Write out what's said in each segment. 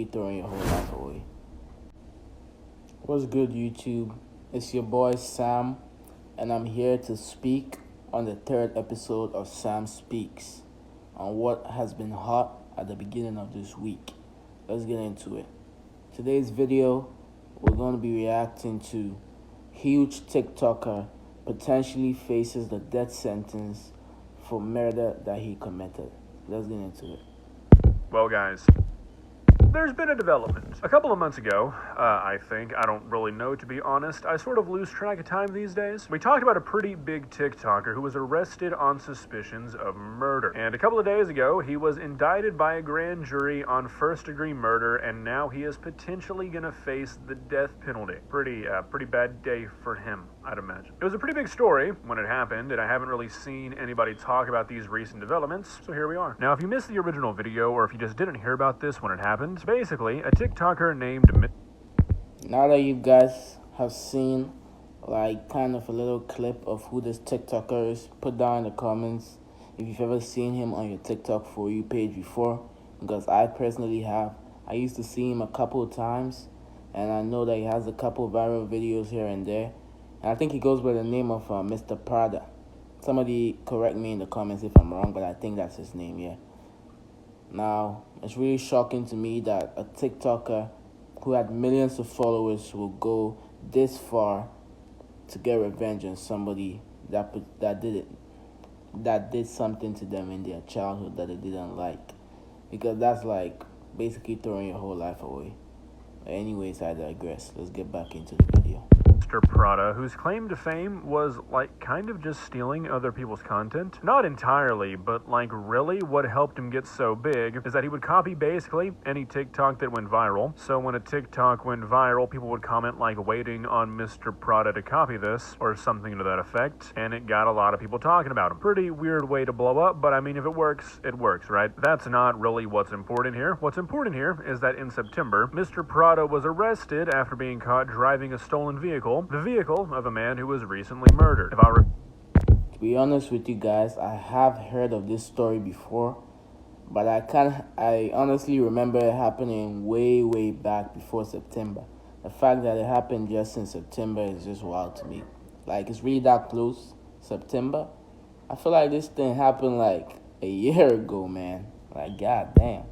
throwing your whole life away. What's good, YouTube? It's your boy Sam, and I'm here to speak on the third episode of Sam Speaks on what has been hot at the beginning of this week. Let's get into it. Today's video, we're going to be reacting to huge TikToker potentially faces the death sentence for murder that he committed. Let's get into it. Well, guys, there's been a development. A couple of months ago, I don't really know, to be honest. I sort of lose track of time these days. We talked about a pretty big TikToker who was arrested on suspicions of murder. And a couple of days ago, he was indicted by a grand jury on first-degree murder, and now he is potentially gonna face the death penalty. Pretty bad day for him, I'd imagine. It was a pretty big story when it happened, and I haven't really seen anybody talk about these recent developments, so here we are. Now, if you missed the original video, or if you just didn't hear about this when it happened, basically, a TikToker named... Now that you guys have seen kind of a little clip of who this TikToker is, put down in the comments if you've ever seen him on your TikTok For You page before, because I personally have. I used to see him a couple of times, and I know that he has a couple of viral videos here and there. And I think he goes by the name of Mr. Prada. Somebody correct me in the comments if I'm wrong, but I think that's his name, yeah. Now, it's really shocking to me that a TikToker who had millions of followers will go this far to get revenge on somebody that did something to them in their childhood that they didn't like. Because that's like basically throwing your whole life away. Anyways, I digress. Let's get back into the video. Mr. Prada, whose claim to fame was kind of just stealing other people's content. Not entirely, but really what helped him get so big is that he would copy basically any TikTok that went viral. So when a TikTok went viral, people would comment waiting on Mr. Prada to copy this or something to that effect, and it got a lot of people talking about him. Pretty weird way to blow up, but I mean, if it works, right? That's not really what's important here. What's important here is that in September, Mr. Prada was arrested after being caught driving a stolen vehicle, the vehicle of a man who was recently murdered. To be honest with you guys, I have heard of this story before, but I honestly remember it happening way back before September. The fact that it happened just in September is just wild to me. It's really that close, September. I feel like this thing happened a year ago, man. God damn.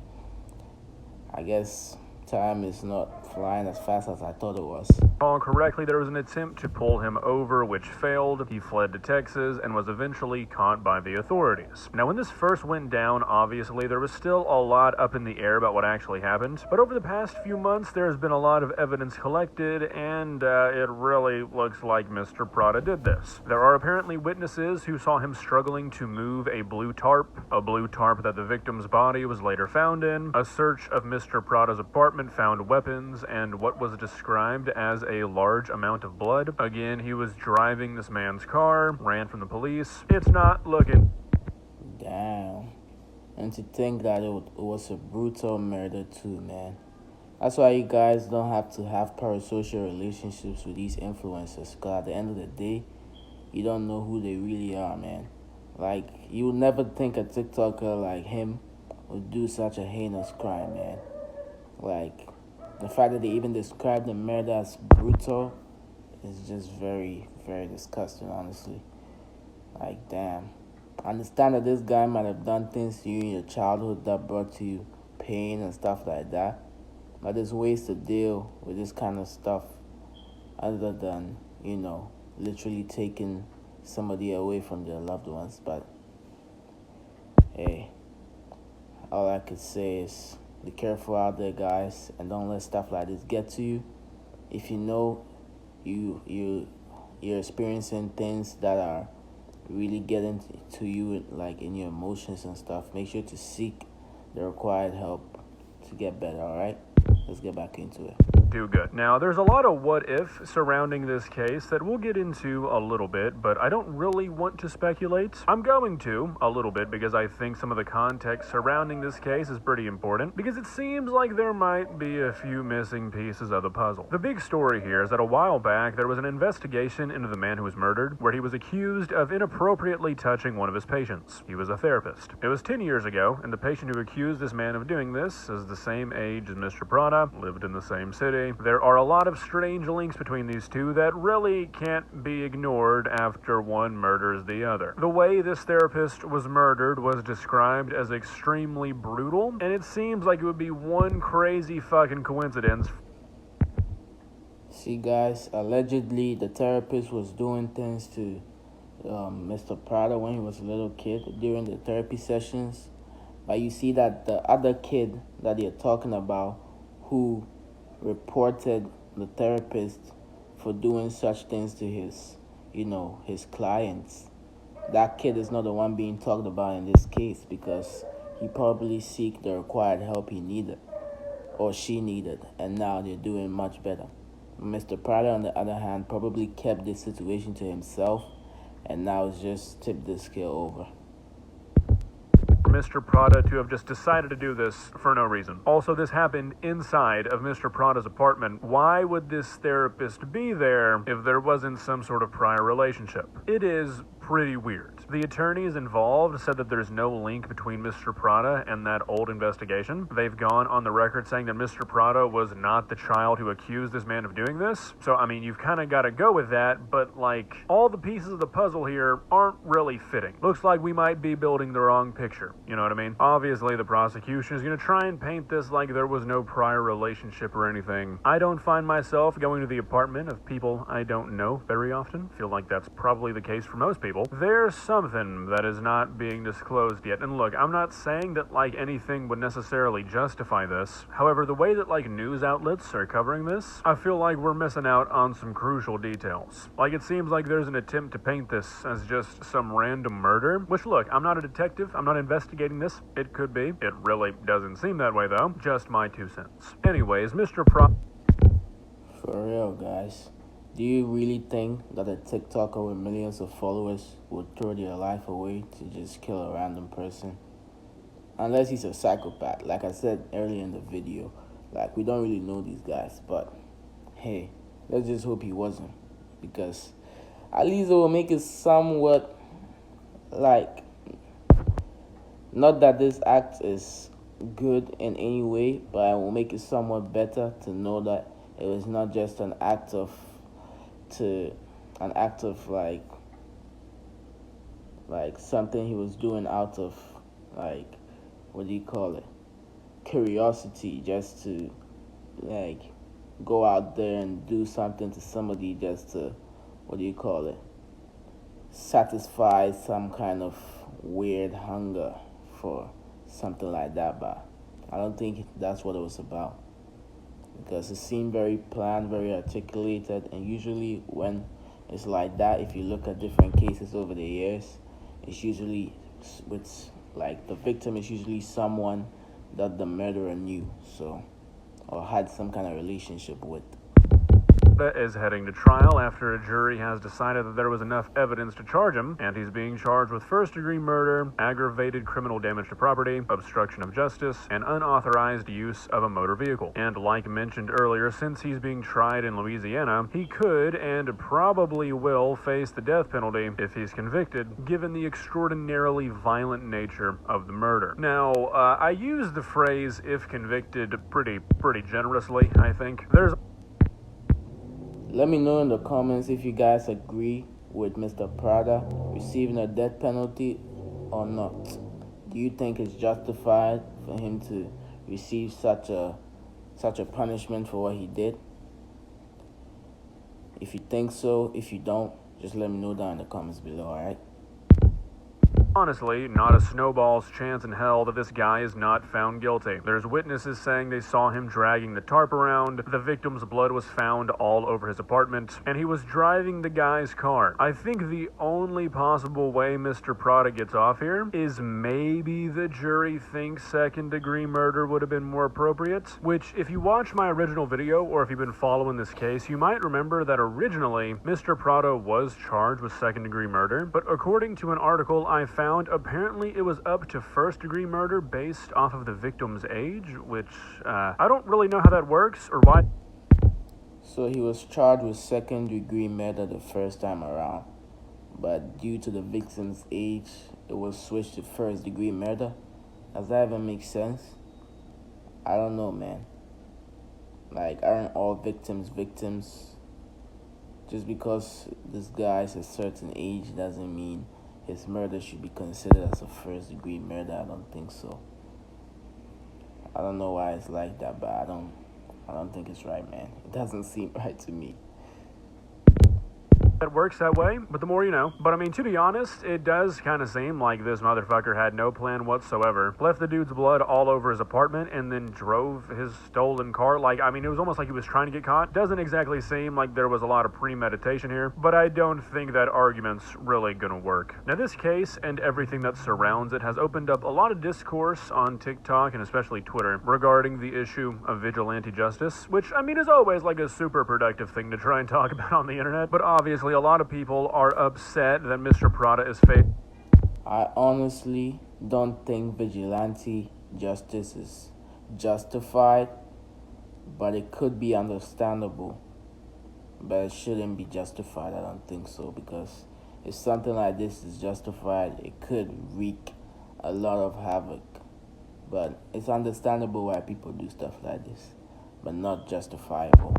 I guess time is not flying as fast as I thought it was. Correctly, there was an attempt to pull him over, which failed. He fled to Texas and was eventually caught by the authorities. Now, when this first went down, obviously, there was still a lot up in the air about what actually happened. But over the past few months, there's been a lot of evidence collected, and it really looks like Mr. Prada did this. There are apparently witnesses who saw him struggling to move a blue tarp that the victim's body was later found in. A search of Mr. Prada's apartment found weapons and what was described as a large amount of blood. Again, he was driving this man's car, ran from the police. It's not looking... Damn. And to think that it was a brutal murder too, man. That's why you guys don't have to have parasocial relationships with these influencers, because at the end of the day, you don't know who they really are, man. You would never think a TikToker like him would do such a heinous crime, man. The fact that they even describe the murder as brutal is just very disgusting, honestly. Damn. I understand that this guy might have done things to you in your childhood that brought you pain and stuff like that, but there's ways to deal with this kind of stuff other than, literally taking somebody away from their loved ones. But hey, all I could say is be careful out there, guys, and don't let stuff like this get to you. If you know you're experiencing things that are really getting to you, in your emotions and stuff, make sure to seek the required help to get better, all right? let's get back into it. Do good. Now, there's a lot of what if surrounding this case that we'll get into a little bit, but I don't really want to speculate. I'm going to a little bit because I think some of the context surrounding this case is pretty important, because it seems like there might be a few missing pieces of the puzzle. The big story here is that a while back there was an investigation into the man who was murdered, where he was accused of inappropriately touching one of his patients. He was a therapist. It was 10 years ago, and the patient who accused this man of doing this is the same age as Mr. Prada, lived in the same city. There are a lot of strange links between these two that really can't be ignored after one murders the other. The way this therapist was murdered was described as extremely brutal, and it seems like it would be one crazy fucking coincidence. See, guys, allegedly the therapist was doing things to Mr. Prada when he was a little kid during the therapy sessions. But you see that the other kid that you're talking about, who reported the therapist for doing such things to his clients, that kid is not the one being talked about in this case, because he probably seek the required help he needed or she needed, and now they're doing much better. Mr. Prada, on the other hand, probably kept this situation to himself, and now it's just tipped the scale over. Mr. Prada to have just decided to do this for no reason. Also, this happened inside of Mr. Prada's apartment. Why would this therapist be there if there wasn't some sort of prior relationship? It is pretty weird. The attorneys involved said that there's no link between Mr. Prada and that old investigation. They've gone on the record saying that Mr. Prada was not the child who accused this man of doing this. So, I mean, you've kind of got to go with that, but, like, all the pieces of the puzzle here aren't really fitting. Looks like we might be building the wrong picture. You know what I mean? Obviously, the prosecution is going to try and paint this like there was no prior relationship or anything. I don't find myself going to the apartment of people I don't know very often. Feel like that's probably the case for most people. There's something that is not being disclosed yet. And look, I'm not saying that, like, anything would necessarily justify this. However, the way that, like, news outlets are covering this, I feel like we're missing out on some crucial details. Like, it seems like there's an attempt to paint this as just some random murder, which, look, I'm not a detective. I'm not investigating this. It could be. It really doesn't seem that way, though. Just my 2 cents. Anyways, Mr. For real, guys. Do you really think that a TikToker with millions of followers would throw their life away to just kill a random person? Unless he's a psychopath. Like I said earlier in the video, like, we don't really know these guys, but hey, let's just hope he wasn't, because at least it will make it somewhat, like, not that this act is good in any way, but it will make it somewhat better to know that it was not just an act of like something he was doing out of, like, what do you call it, curiosity, just to, like, go out there and do something to somebody just to, what do you call it, satisfy some kind of weird hunger for something like that. But I don't think that's what it was about, because it seemed very planned, very articulated, and usually when it's like that, if you look at different cases over the years, it's usually with, like, the victim is usually someone that the murderer knew, so, or had some kind of relationship with. Is heading to trial after a jury has decided that there was enough evidence to charge him, and he's being charged with first-degree murder, aggravated criminal damage to property, obstruction of justice, and unauthorized use of a motor vehicle. And like mentioned earlier, since he's being tried in Louisiana, he could and probably will face the death penalty if he's convicted, given the extraordinarily violent nature of the murder. Now, I use the phrase "if convicted" pretty generously, I think. Let me know in the comments if you guys agree with Mr. Prada receiving a death penalty or not. Do you think it's justified for him to receive such a punishment for what he did? If you think so, if you don't, just let me know down in the comments below, alright? Honestly, not a snowball's chance in hell that this guy is not found guilty. There's witnesses saying they saw him dragging the tarp around, the victim's blood was found all over his apartment, and he was driving the guy's car. I think the only possible way Mr. Prada gets off here is maybe the jury thinks second-degree murder would have been more appropriate, which if you watch my original video or if you've been following this case, you might remember that originally Mr. Prada was charged with second-degree murder, but according to an article I found, apparently it was up to first-degree murder based off of the victim's age, which I don't really know how that works or why. So he was charged with second-degree murder the first time around, but due to the victim's age, it was switched to first-degree murder? Does that even make sense? I don't know, man. Like, aren't all victims victims? Just because this guy's a certain age doesn't mean his murder should be considered as a first-degree murder. I don't think so. I don't know why it's like that, but I don't think it's right, man. It doesn't seem right to me. It works that way, but the more you know. But I mean, to be honest, it does kind of seem like this motherfucker had no plan whatsoever. Left the dude's blood all over his apartment and then drove his stolen car. Like, I mean, it was almost like he was trying to get caught. Doesn't exactly seem like there was a lot of premeditation here, but I don't think that argument's really gonna work. Now, this case and everything that surrounds it has opened up a lot of discourse on TikTok and especially Twitter regarding the issue of vigilante justice, which, I mean, is always like a super productive thing to try and talk about on the internet, but obviously a lot of people are upset that Mr. Prada is facing. I honestly don't think vigilante justice is justified, but it could be understandable. But it shouldn't be justified, I don't think so, because if something like this is justified, it could wreak a lot of havoc. But it's understandable why people do stuff like this, but not justifiable.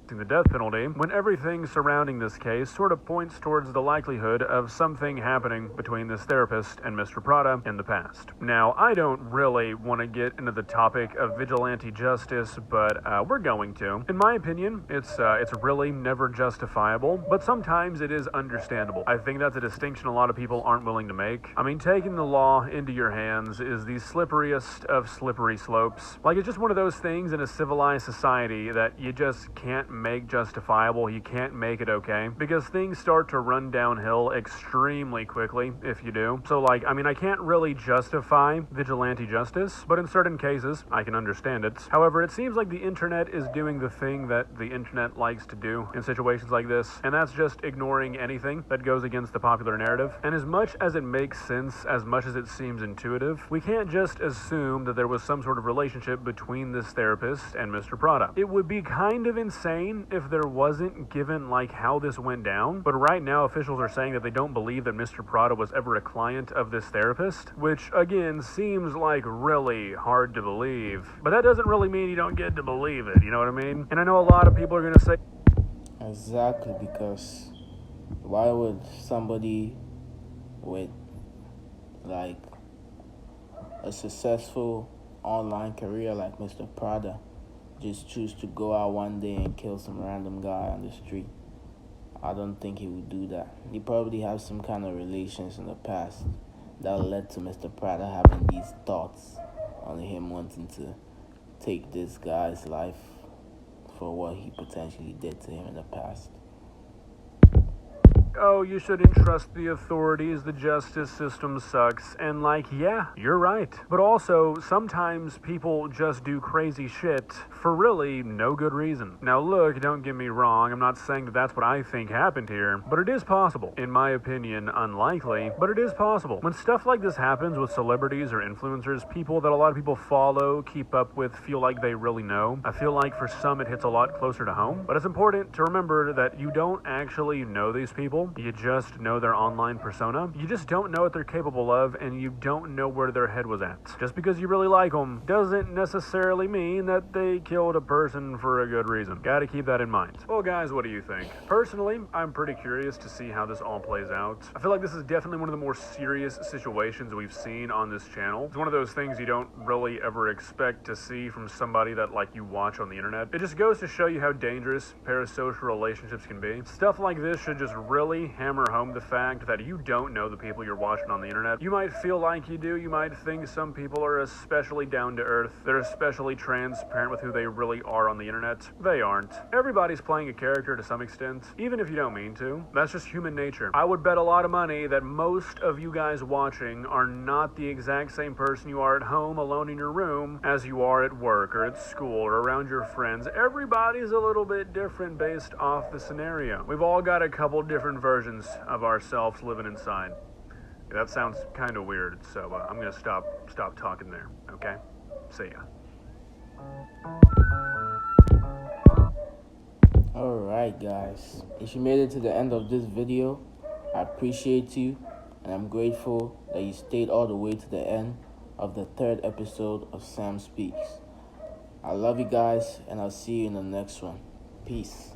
The death penalty, when everything surrounding this case sort of points towards the likelihood of something happening between this therapist and Mr. Prada in the past. Now, I don't really want to get into the topic of vigilante justice, but we're going to. In my opinion, it's really never justifiable, but sometimes it is understandable. I think that's a distinction a lot of people aren't willing to make. I mean, taking the law into your hands is the slipperiest of slippery slopes. Like, it's just one of those things in a civilized society that you just can't make justifiable. You can't make it okay, because things start to run downhill extremely quickly if you do. So, like, I mean, I can't really justify vigilante justice, but in certain cases I can understand it. However, it seems like the internet is doing the thing that the internet likes to do in situations like this, and that's just ignoring anything that goes against the popular narrative. And as much as it makes sense, as much as it seems intuitive, we can't just assume that there was some sort of relationship between this therapist and Mr. Prada. It would be kind of insane if there wasn't, given like how this went down, but right now officials are saying that they don't believe that Mr. Prada was ever a client of this therapist, which again seems like really hard to believe, but that doesn't really mean you don't get to believe it, you know what I mean? And I know a lot of people are gonna say Exactly, because why would somebody with like a successful online career like Mr. Prada just choose to go out one day and kill some random guy on the street? I don't think he would do that. He probably has some kind of relations in the past that led to Mr. Prada having these thoughts on him wanting to take this guy's life for what he potentially did to him in the past. oh, you shouldn't trust the authorities, the justice system sucks, and like, yeah, you're right. But also, sometimes people just do crazy shit for really no good reason. Now look, don't get me wrong, I'm not saying that that's what I think happened here, but it is possible. In my opinion, unlikely, but it is possible. When stuff like this happens with celebrities or influencers, people that a lot of people follow, keep up with, feel like they really know, I feel like for some it hits a lot closer to home. But it's important to remember that you don't actually know these people. You just know their online persona. You just don't know what they're capable of, and you don't know where their head was at. Just because you really like them doesn't necessarily mean that they killed a person for a good reason. Gotta keep that in mind. Well, guys, what do you think? Personally, I'm pretty curious to see how this all plays out. I feel like this is definitely one of the more serious situations we've seen on this channel. It's one of those things you don't really ever expect to see from somebody that, like, you watch on the internet. It just goes to show you how dangerous parasocial relationships can be. Stuff like this should just really really hammer home the fact that you don't know the people you're watching on the internet. You might feel like you do. You might think some people are especially down to earth. They're especially transparent with who they really are on the internet. They aren't. Everybody's playing a character to some extent, even if you don't mean to. That's just human nature. I would bet a lot of money that most of you guys watching are not the exact same person you are at home alone in your room as you are at work or at school or around your friends. Everybody's a little bit different based off the scenario. We've all got a couple different versions of ourselves living inside. That sounds kind of weird, so I'm gonna stop talking there, okay? See ya. Alright guys, if you made it to the end of this video, I appreciate you and I'm grateful that you stayed all the way to the end of the 3rd episode of Sam Speaks. I love you guys and I'll see you in the next one. Peace.